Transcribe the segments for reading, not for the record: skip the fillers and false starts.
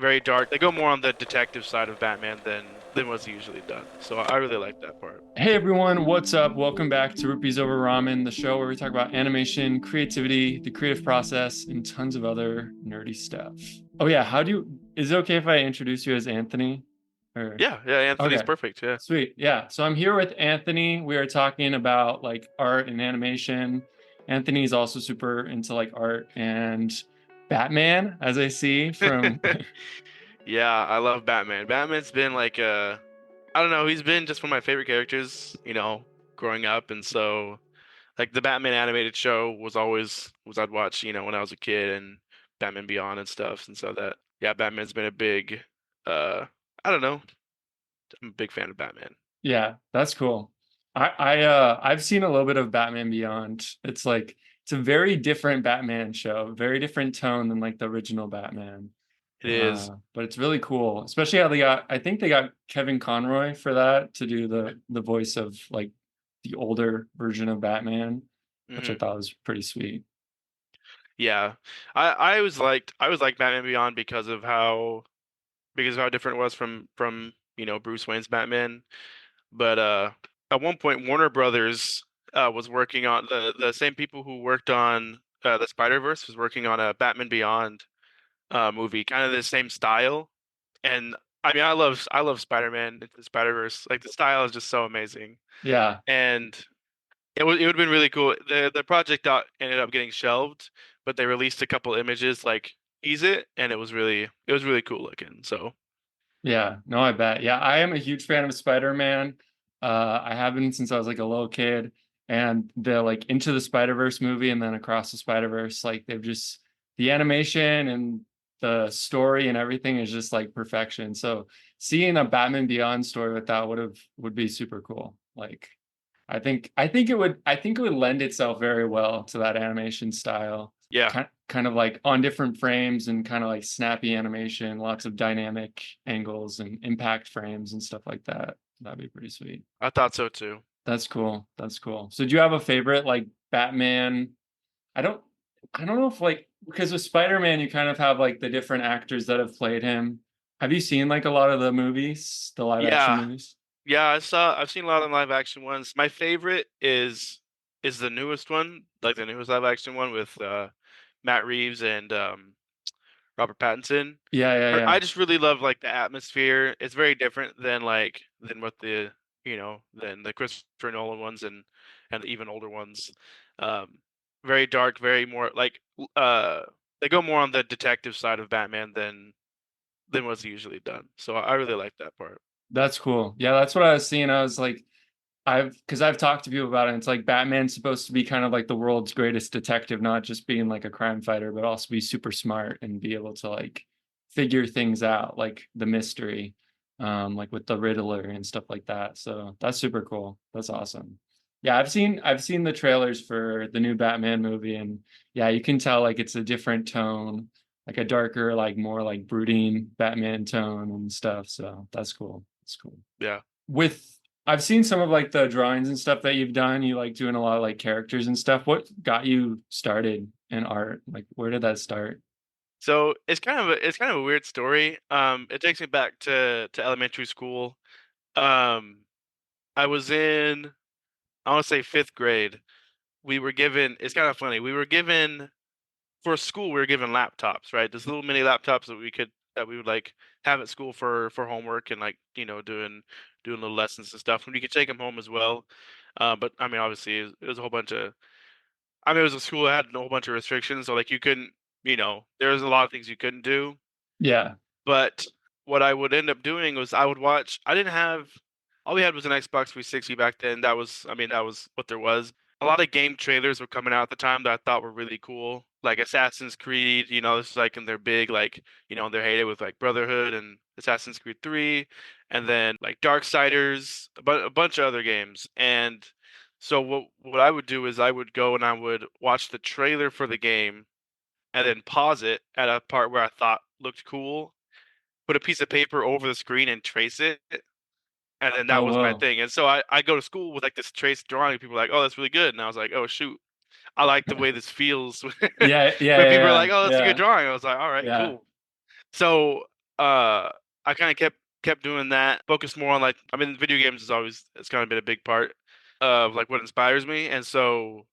very dark. They go more on the detective side of Batman than what's usually done. So I really like that part. Hey everyone, what's up? Welcome back to Rupees Over Ramen, the show where we talk about animation, creativity, the creative process, and tons of other nerdy stuff. Oh yeah, is it okay if I introduce you as Anthony? Or Yeah, Anthony's okay, perfect. Yeah. sweet. Yeah. So I'm here with Anthony. We are talking about like art and animation. Anthony's also super into like art and Batman, as I see from Yeah, I love Batman. Batman's been like I don't know, he's been just one of my favorite characters, growing up, and so like the Batman animated show was I'd watch, when I was a kid, and Batman Beyond and stuff. And so that yeah, Batman's been a big uh I don't know, I'm a big fan of Batman. Yeah, that's cool. I've seen a little bit of Batman Beyond. It's a very different Batman show, very different tone than like the original Batman. It is. But it's really cool, especially how I think they got Kevin Conroy for that to do the voice of like the older version of Batman, which I hmm thought was pretty sweet. Yeah. I was like Batman Beyond because of how different it was from Bruce Wayne's Batman. But at one point, Warner Brothers was working on the same people who worked on the Spider-Verse was working on a Batman Beyond movie, kind of the same style. And I mean, I love Spider-Man into the Spider-Verse. Like the style is just so amazing, Yeah, and it would have been really cool. The project ended up getting shelved, but they released a couple images like tease it, and it was really cool looking. So yeah, no, I bet. Yeah, I am a huge fan of Spider-Man. I have been since I was like a little kid, and the like Into the Spider-Verse movie and then Across the Spider-Verse, like they've just the animation and the story and everything is just like perfection. So seeing a Batman Beyond story with that would be super cool. Like I think it would lend itself very well to that animation style. yeah. Kind of like on different frames and kind of like snappy animation, lots of dynamic angles and impact frames and stuff like that. That'd be pretty sweet. I thought so too. That's cool. That's cool. So do you have a favorite like Batman? I don't I don't know if like because with Spider-Man you kind of have like the different actors that have played him. Have you seen like a lot of the movies, the live action Yeah, movies? yeah. I've seen a lot of live action ones. My favorite is the newest one, like the newest live action one with Matt Reeves and Robert Pattinson. Yeah, yeah, I yeah. just really love like the atmosphere. It's very different than what than the Christopher Nolan ones and the even older ones. Um, very dark, very more like they go more on the detective side of Batman than what's usually done. So I really like that part. That's cool. Yeah, that's what I was seeing. I was like, because I've talked to people about it. And it's like Batman's supposed to be kind of like the world's greatest detective, not just being like a crime fighter, but also be super smart and be able to like figure things out, like the mystery, like with the Riddler and stuff like that. So that's super cool. That's awesome. Yeah, I've seen the trailers for the new Batman movie, and yeah, you can tell like it's a different tone, like a darker, like more like brooding Batman tone and stuff. So that's cool. That's cool. Yeah. With I've seen some of like the drawings and stuff that you've done. You like doing a lot of like characters and stuff. What got you started in art? Like where did that start? So it's kind of a weird story. It takes me back to elementary school. Um, I was in I want to say fifth grade. We were given. It's kind of funny. We were given for school. We were given laptops, right? Those little mini laptops that we would like have at school for homework and like doing little lessons and stuff. And we could take them home as well. But I mean, obviously, it was a whole bunch of. I mean, it was a school that had a whole bunch of restrictions, so like you couldn't. There was a lot of things you couldn't do. Yeah. But what I would end up doing was I would watch. I didn't have. All we had was an Xbox 360 back then. That was what there was. A lot of game trailers were coming out at the time that I thought were really cool, like Assassin's Creed. This is like in their big like their heyday with like Brotherhood and Assassin's Creed 3, and then like Darksiders, but a bunch of other games. And so what I would do is I would go and I would watch the trailer for the game and then pause it at a part where I thought looked cool, put a piece of paper over the screen and trace it, and then that Oh was my well. thing. And so I go to school with like this traced drawing. People are like, "Oh, that's really good," and I was like, "Oh shoot, I like the way this feels." Yeah, yeah, When yeah, people are yeah, like, "Oh, that's a good yeah, drawing," I was like, "All right, yeah. cool." So I kind of kept doing that. Focused more on like I mean, video games is always it's kind of been a big part of like what inspires me, and so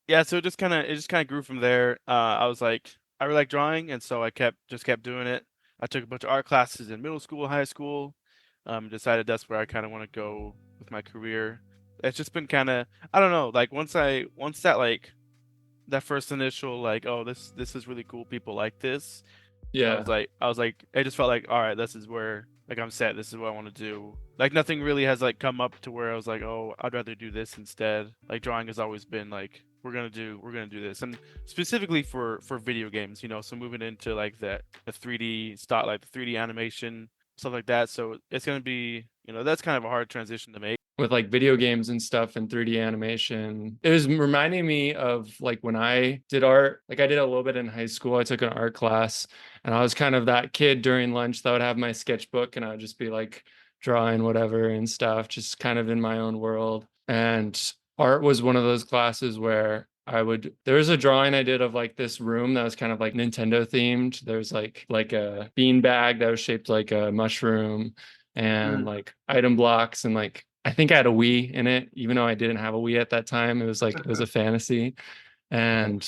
yeah, so it just kind of grew from there. I was like I really like drawing, and so I kept doing it. I took a bunch of art classes in middle school, high school. Decided that's where I kind of want to go with my career. It's just been kind of I don't know, like once that like that first initial like oh this is really cool, people like this. Yeah. I was like it just felt like all right, this is where like I'm set, this is what I want to do. Like nothing really has like come up to where I was like oh I'd rather do this instead. Like drawing has always been like we're gonna do this, and specifically for video games, you know, so moving into like the 3D style, like the 3D animation stuff like that, so it's gonna be, you know, that's kind of a hard transition to make. With like video games and stuff and 3D animation. It was reminding me of like when I did art, like I did a little bit in high school. I took an art class and I was kind of that kid during lunch that would have my sketchbook and I would just be like drawing whatever and stuff, just kind of in my own world. And art was one of those classes where there was a drawing I did of like this room that was kind of like Nintendo themed. There's like a bean bag that was shaped like a mushroom and Mm. like item blocks and like I think I had a Wii in it, even though I didn't have a Wii at that time. It was like it was a fantasy. And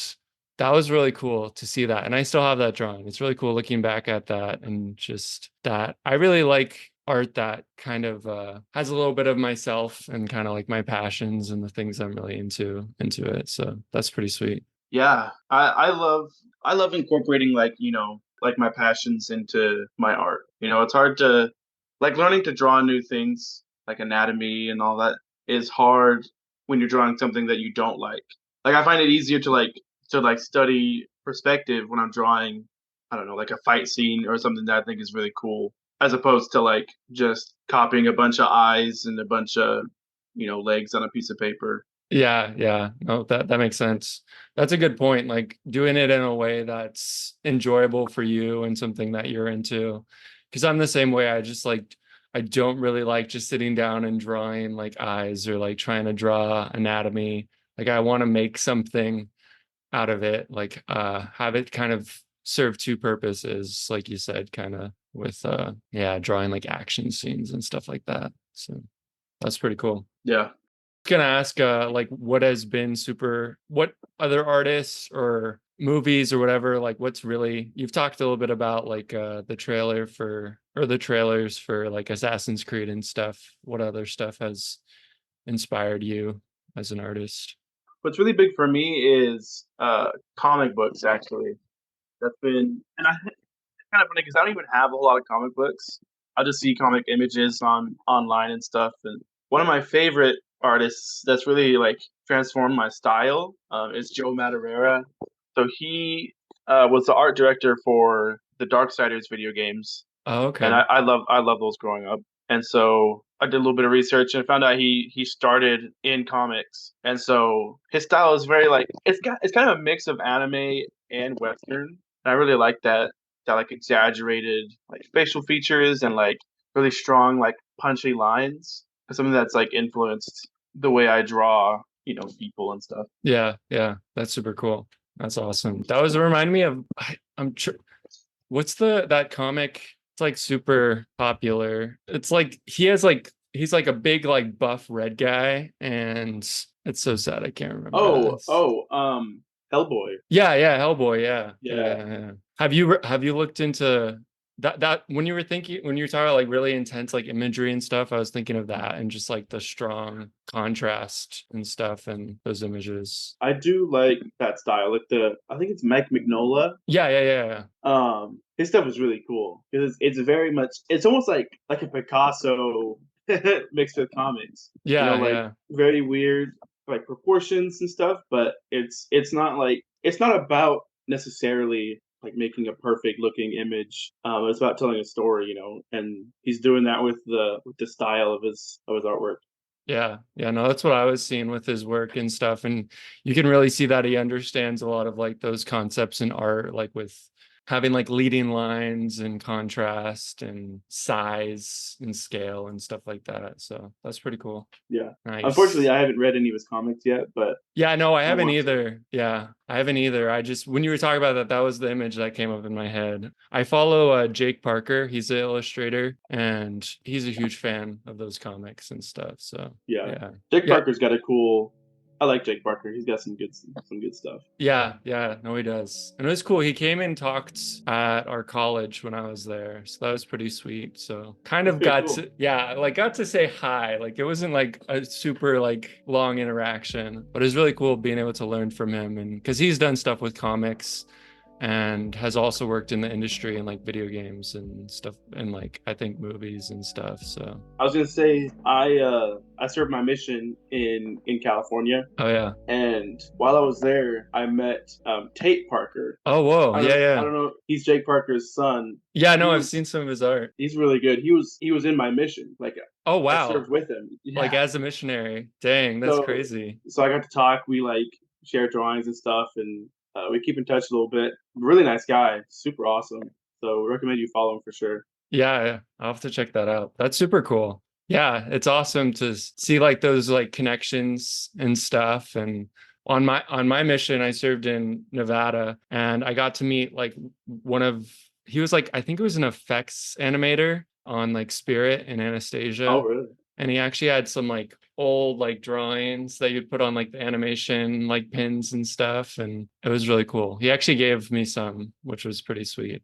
that was really cool to see that. And I still have that drawing. It's really cool looking back at that and just that. I really like art that kind of has a little bit of myself and kind of like my passions and the things I'm really into it. So that's pretty sweet. Yeah, I love incorporating like, you know, like my passions into my art. You know, it's hard to like learning to draw new things like anatomy and all that is hard when you're drawing something that you don't like. Like I find it easier to like study perspective when I'm drawing, I don't know, like a fight scene or something that I think is really cool, as opposed to like just copying a bunch of eyes and a bunch of, you know, legs on a piece of paper. Yeah, yeah. No, that makes sense. That's a good point. Like doing it in a way that's enjoyable for you and something that you're into. Because I'm the same way. I don't really like just sitting down and drawing like eyes or like trying to draw anatomy. Like I want to make something out of it, like have it kind of serve two purposes, like you said, kind of with yeah, drawing like action scenes and stuff like that. So that's pretty cool. Yeah. Gonna ask like what other artists or movies or whatever, like what's really, you've talked a little bit about like the trailers for like Assassin's Creed and stuff. What other stuff has inspired you as an artist? What's really big for me is comic books. Actually, that's been and I it's kind of funny because I don't even have a whole lot of comic books. I just see comic images on online and stuff. And one of my favorite artists that's really like transformed my style is Joe Madureira. So he was the art director for the Darksiders video games, Oh, and okay. I love those growing up. And so I did a little bit of research and found out he started in comics, and so his style is very like it's kind of a mix of anime and western. And I really like that like exaggerated like facial features and like really strong like punchy lines. Something that's like influenced the way I draw, you know, people and stuff. Yeah, yeah, that's super cool. That's awesome. That was remind me of I'm sure what's that comic? It's like super popular. It's like he's like a big like buff red guy and it's so sad I can't remember what it Oh, is. Hellboy. Yeah, yeah, Hellboy, yeah. Yeah. Yeah, yeah. Have you looked into that when you were thinking when you were talking about like really intense like imagery and stuff, I was thinking of that and just like the strong contrast and stuff and those images. I do like that style. Like I think it's Mike Mignola. Yeah, yeah, yeah. His stuff is really cool because it's very much it's almost like a Picasso mixed with comics. You know, Yeah, like yeah. very weird like proportions and stuff, but it's not like it's not about necessarily like making a perfect looking image. It's about telling a story, you know, and he's doing that with the style of his artwork. Yeah, yeah, no, that's what I was seeing with his work and stuff. And you can really see that he understands a lot of like those concepts in art, like with having like leading lines and contrast and size and scale and stuff like that. So that's pretty cool. Yeah. Nice. Unfortunately, I haven't read any of his comics yet, but yeah, no, I haven't want to. either. Yeah, I haven't either. I just, when you were talking about that, that was the image that came up in my head. I follow Jake Parker. He's the illustrator, and he's a huge fan of those comics and stuff. So Yeah. Jake yeah. Parker's got a cool. I like Jake Parker. He's got some good stuff. Yeah, no, he does. And it was cool. He came and talked at our college when I was there. So that was pretty sweet. So kind That's of pretty got cool. to, yeah, like got to say hi. Like it wasn't like a super like long interaction, but it was really cool being able to learn from him. And because he's done stuff with comics and has also worked in the industry and like video games and stuff and like I think movies and stuff. So I was gonna say I served my mission in California, oh yeah. and while I was there, I met Tate Parker. Oh whoa. I Yeah. don't know. He's Jake Parker's son. Yeah, no, He I've was seen some of his art. He's really good. He was in my mission. Like Oh I wow. served with him. Like Yeah. as a missionary. Dang, that's So crazy. so I got to talk. We like share drawings and stuff, and we keep in touch a little bit. Really nice guy, super awesome. So recommend you follow him for sure. Yeah, I'll have to check that out. That's super cool. Yeah, it's awesome to see like those like connections and stuff. And on my mission, I served in Nevada, and I got to meet like one of he was like I think it was an effects animator on like Spirit and Anastasia. Oh, really? And he actually had some like old like drawings that you'd put on like the animation like pins and stuff, and it was really cool. He actually gave me some, which was pretty sweet.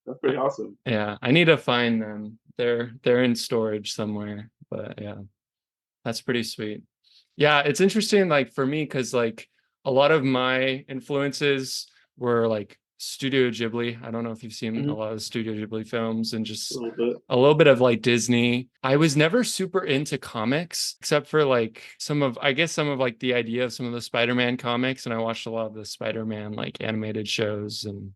That's pretty awesome. Yeah, I need to find them. They're in storage somewhere, but yeah, that's pretty sweet. Yeah, it's interesting like for me because like a lot of my influences were like Studio Ghibli. I don't know if you've seen a lot of Studio Ghibli films and just a little bit of like Disney. I was never super into comics except for like some of like the idea of some of the Spider-Man comics, and I watched a lot of the Spider-Man like animated shows and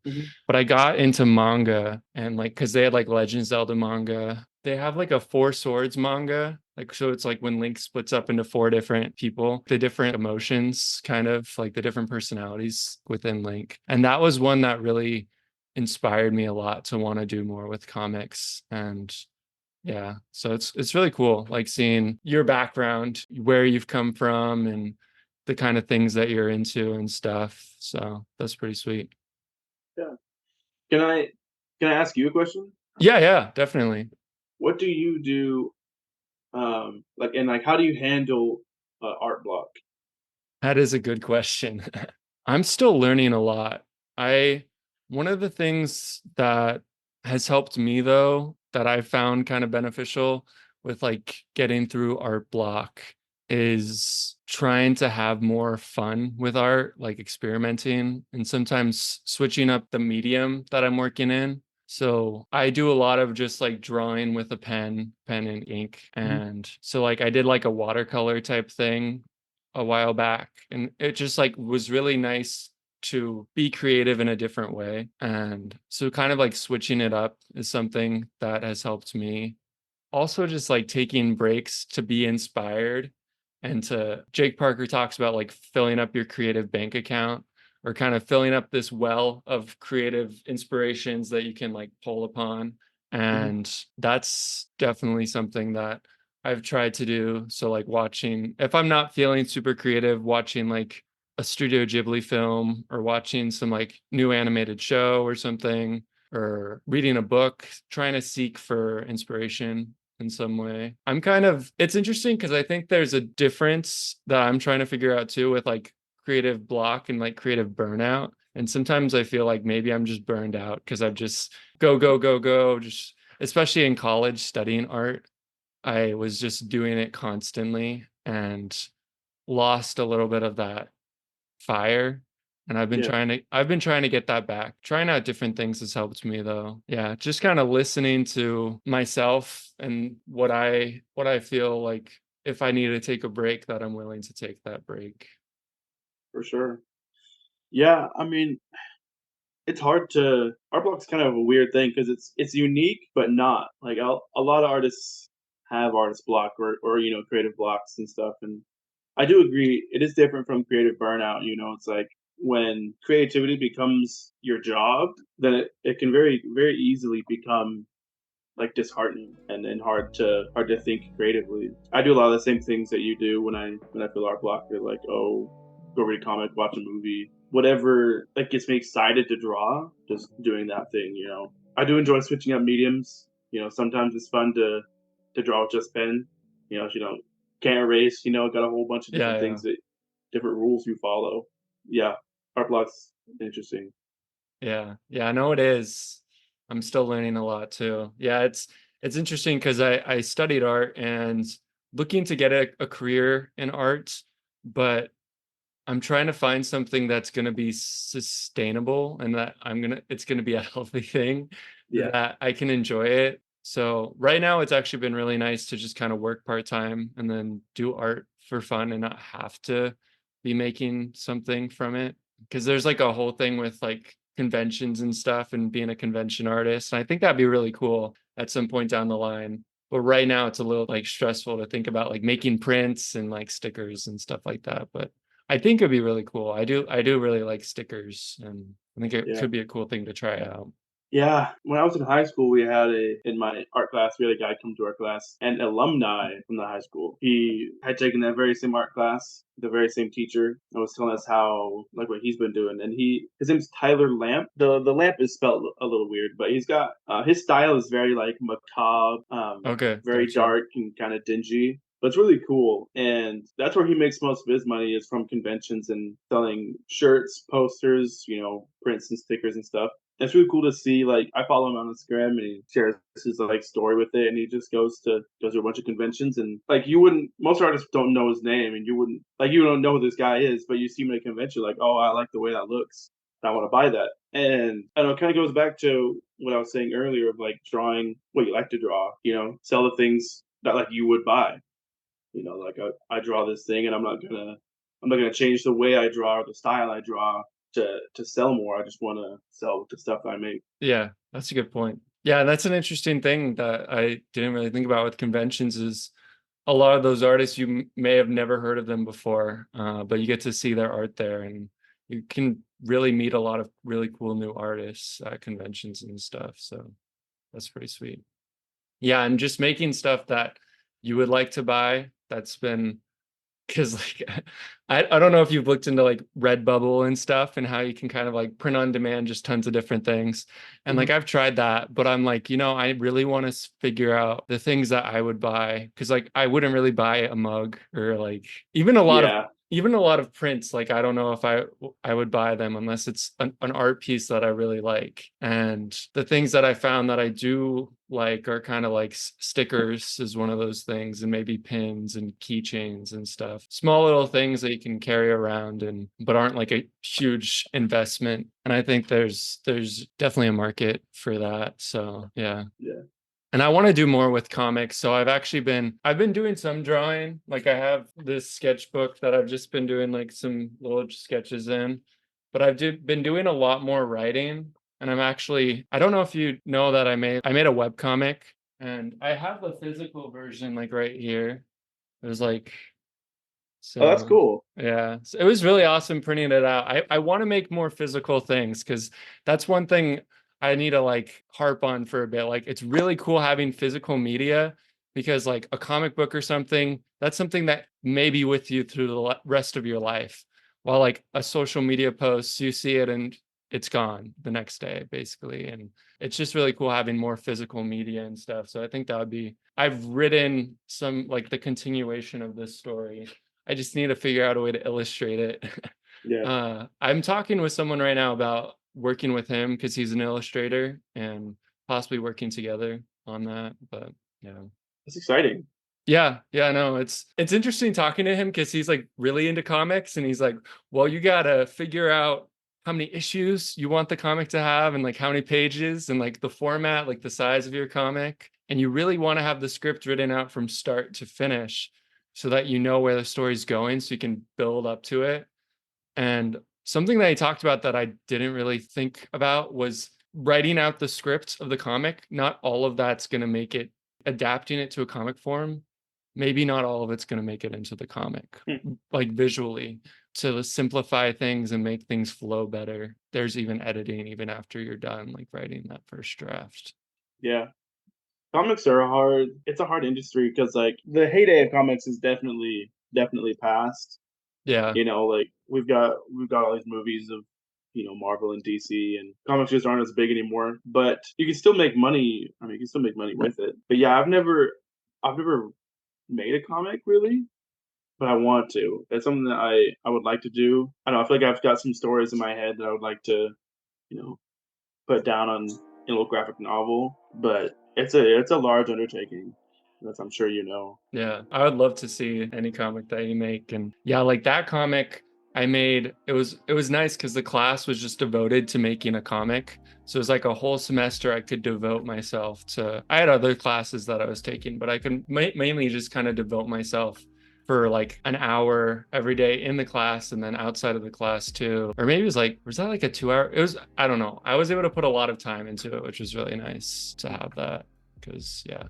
but I got into manga and like because they had like Legend Zelda manga. They have like a Four Swords manga. Like, so it's like when Link splits up into four different people, the different emotions, kind of like the different personalities within Link. And that was one that really inspired me a lot to want to do more with comics. And yeah, so it's really cool, like seeing your background, where you've come from, and the kind of things that you're into and stuff. So that's pretty sweet. Yeah. Can I ask you a question? Yeah, definitely. What do you do? Like and like, how do you handle art block? That is a good question. I'm still learning a lot. I One of the things that has helped me though, that I found kind of beneficial with like getting through art block is trying to have more fun with art, like experimenting and sometimes switching up the medium that I'm working in. So I do a lot of just like drawing with a pen and ink. And so like I did like a watercolor type thing a while back, and it just like was really nice to be creative in a different way. And so kind of like switching it up is something that has helped me. Also just like taking breaks to be inspired, and to Jake Parker talks about like filling up your creative bank account, or kind of filling up this well of creative inspirations that you can like pull upon. And that's definitely something that I've tried to do. So like watching, if I'm not feeling super creative, watching like a Studio Ghibli film or watching some like new animated show or something, or reading a book, trying to seek for inspiration in some way. It's interesting because I think there's a difference that I'm trying to figure out too with like creative block and like creative burnout. And sometimes I feel like maybe I'm just burned out because I've just go, just especially in college studying art. I was just doing it constantly and lost a little bit of that fire. And I've been trying to get that back. Trying out different things has helped me though. Yeah, just kind of listening to myself and what I feel like if I need to take a break, that I'm willing to take that break. For sure. Yeah, I mean, it's hard to art block's kind of a weird thing because it's unique but not. Like a lot of artists have artist block or creative blocks and stuff, and I do agree it is different from creative burnout. It's like when creativity becomes your job, then it can very easily become like disheartening and hard to think creatively. I do a lot of the same things that you do when I feel art block. You're like, oh, go read a comic, watch a movie, whatever like gets me excited to draw. Just doing that thing, you know. I do enjoy switching up mediums. You know, sometimes it's fun to draw with just pen. You know, if you don't can't erase. You know, got a whole bunch of different Yeah. things that different rules you follow. Yeah, art block's interesting. Yeah. Yeah, I know it is. I'm still learning a lot too. Yeah, it's interesting because I studied art and looking to get a career in art, but I'm trying to find something that's going to be sustainable and that it's going to be a healthy thing Yeah. that I can enjoy it. So right now it's actually been really nice to just kind of work part-time and then do art for fun and not have to be making something from it. Because there's like a whole thing with like conventions and stuff and being a convention artist. And I think that'd be really cool at some point down the line. But right now it's a little like stressful to think about like making prints and like stickers and stuff like that. But I think it'd be really cool. I do really like stickers, and I think it Yeah. could be a cool thing to try out. Yeah, when I was in high school, we had in my art class, we had a guy come to our class, an alumni from the high school. He had taken that very same art class, the very same teacher, and was telling us how, like, what he's been doing. And his name's Tyler Lamp. The Lamp is spelled a little weird, but he's got, his style is very, like, macabre, Okay, very gotcha. dark and kind of dingy. But it's really cool. And that's where he makes most of his money is from conventions and selling shirts, posters, you know, prints and stickers and stuff. It's really cool to see. Like I follow him on Instagram and he shares his like story with it, and he just goes to a bunch of conventions, and like you wouldn't, most artists don't know his name, and you wouldn't, like, you don't know who this guy is, but you see him at a convention like, oh, I like the way that looks, I want to buy that. And I don't know, it kind of goes back to what I was saying earlier of like drawing what you like to draw, you know, sell the things that like you would buy, you know, like I draw this thing and I'm not gonna change the way I draw or the style I draw to sell more. I just want to sell the stuff I make. Yeah, that's a good point. Yeah, that's an interesting thing that I didn't really think about with conventions is a lot of those artists you may have never heard of them before, but you get to see their art there, and you can really meet a lot of really cool new artists at conventions and stuff. So that's pretty sweet. Yeah, and just making stuff that you would like to buy. That's been because like I don't know if you've looked into like Redbubble and stuff and how you can kind of like print on demand just tons of different things. And like Mhm. I've tried that, but I'm like, I really want to figure out the things that I would buy because like I wouldn't really buy a mug or like even a lot of Yeah, even a lot of prints. Like I don't know if I would buy them unless it's an art piece that I really like. And the things that I found that I do like are kind of like stickers is one of those things, and maybe pins and keychains and stuff, small little things that you can carry around and but aren't like a huge investment. And I think there's definitely a market for that. So yeah. yeah. And I want to do more with comics. So I've been doing some drawing. Like I have this sketchbook that I've just been doing like some little sketches in, but been doing a lot more writing. And I don't know if you know that I made a web comic, and I have the physical version like right here. It was like Oh, that's so cool. yeah, so it was really awesome printing it out. I want to make more physical things because that's one thing I need to like harp on for a bit. Like it's really cool having physical media because like a comic book or something, that's something that may be with you through the rest of your life. While like a social media post, you see it and it's gone the next day, basically. And it's just really cool having more physical media and stuff. So I think that would be, I've written some like the continuation of this story. I just need to figure out a way to illustrate it. Yeah, I'm talking with someone right now about working with him because he's an illustrator and possibly working together on that. But yeah. that's exciting. Yeah, no, it's interesting talking to him because he's like really into comics and he's like, well, you gotta figure out how many issues you want the comic to have and like how many pages and like the format, like the size of your comic. And you really want to have the script written out from start to finish so that you know where the story's going so you can build up to it. And something that he talked about that I didn't really think about was writing out the script of the comic. Not all of that's going to make it, adapting it to a comic form. Maybe not all of it's going to make it into the comic, Hmm. like visually. to simplify things and make things flow better. There's even editing even after you're done, like writing that first draft. Yeah. Comics are hard. It's a hard industry because like the heyday of comics is definitely past. Yeah. You know, like we've got all these movies of Marvel and DC, and comics just aren't as big anymore. But you can still make money. I mean, you can still make money with it. But yeah, I've never made a comic really, but I want to. It's something that I would like to do. I don't know. I feel like I've got some stories in my head that I would like to you know put down on a little graphic novel, but it's a large undertaking. As I'm sure you know. Yeah, I would love to see any comic that you make. And yeah, like that comic I made, it was nice because the class was just devoted to making a comic. So it was like a whole semester I could devote myself to. I had other classes that I was taking, but I could mainly just kind of devote myself for like an hour every day in the class and then outside of the class too. Or maybe it was like, was that like a 2 hour? It was, I don't know. I was able to put a lot of time into it, which was really nice to have that because yeah,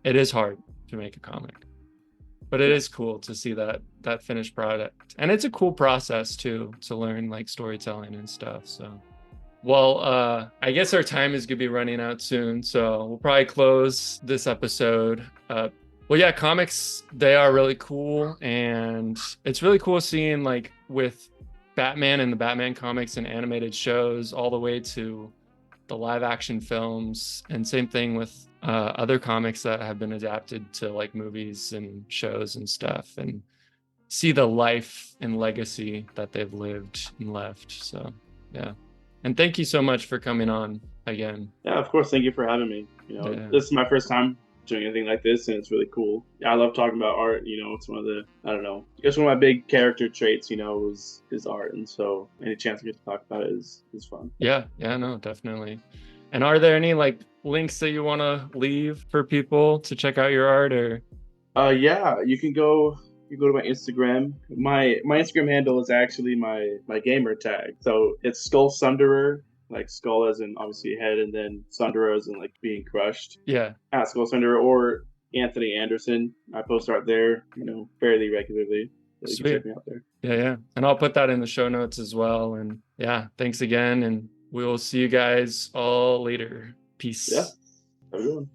it is hard to make a comic, but it is cool to see that finished product. And it's a cool process too, to learn like storytelling and stuff. So well, I guess our time is gonna be running out soon, so we'll probably close this episode. Well, yeah, comics, they are really cool, and it's really cool seeing like with Batman and the Batman comics and animated shows all the way to the live action films, and same thing with other comics that have been adapted to like movies and shows and stuff, and see the life and legacy that they've lived and left. So yeah, and thank you so much for coming on again. Yeah, of course. Thank you for having me. Yeah. This is my first time doing anything like this, and it's really cool. Yeah, I love talking about art. It's one of the I don't know. I guess one of my big character traits, is art, and so any chance I get to talk about it is fun. Yeah, no, definitely. And are there any like links that you want to leave for people to check out your art? Or Yeah, you go to my Instagram. My Instagram handle is actually my gamer tag. So it's Skull Sunderer, like skull as in obviously head, and then Sunderer as in like being crushed. yeah, At Skull Sunderer or Anthony Anderson. I post art there, fairly regularly. So you can sweet. check me out there. Yeah. And I'll put that in the show notes as well. And yeah, thanks again. And we will see you guys all later. Peace. Yeah. Have a good one.